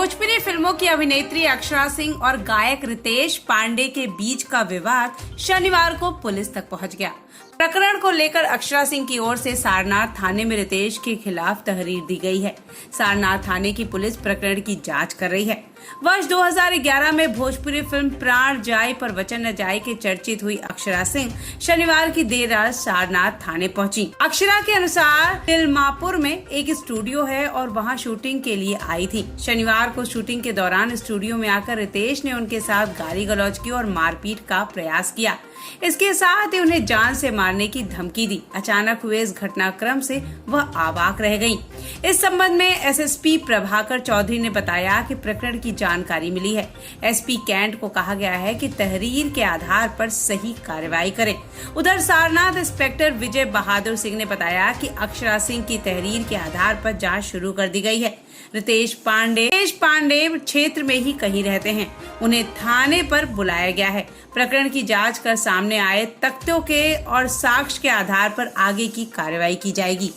भोजपुरी फिल्मों की अभिनेत्री अक्षरा सिंह और गायक रितेश पांडे के बीच का विवाद शनिवार को पुलिस तक पहुंच गया। प्रकरण को लेकर अक्षरा सिंह की ओर से सारनाथ थाने में रितेश के खिलाफ तहरीर दी गई है। सारनाथ थाने की पुलिस प्रकरण की जांच कर रही है। वर्ष 2011 में भोजपुरी फिल्म प्राण जाए पर वचन न जाए के चर्चित हुई अक्षरा सिंह शनिवार की देर रात सारनाथ थाने पहुंची। अक्षरा के अनुसार तिलमापुर में एक स्टूडियो है और वहां शूटिंग के लिए आई थी। शनिवार को शूटिंग के दौरान स्टूडियो में आकर रितेश ने उनके साथ गाली गलौज की और मारपीट का प्रयास किया। इसके साथ ही उन्हें जान से मारने की धमकी दी। अचानक हुए इस घटनाक्रम से वह अवाक रह गईं। इस संबंध में एसएसपी प्रभाकर चौधरी ने बताया कि प्रकरण की जानकारी मिली है। एसपी कैंट को कहा गया है कि तहरीर के आधार पर सही कार्रवाई करें। उधर सारनाथ इंस्पेक्टर विजय बहादुर सिंह ने बताया कि अक्षरा सिंह की तहरीर के आधार पर जांच शुरू कर दी गई है। रितेश पांडे क्षेत्र में ही कहीं रहते हैं। उन्हें थाने पर बुलाया गया है। प्रकरण की जांच कर सामने आए तथ्यों के और साक्ष्य के आधार पर आगे की कार्रवाई की जाएगी।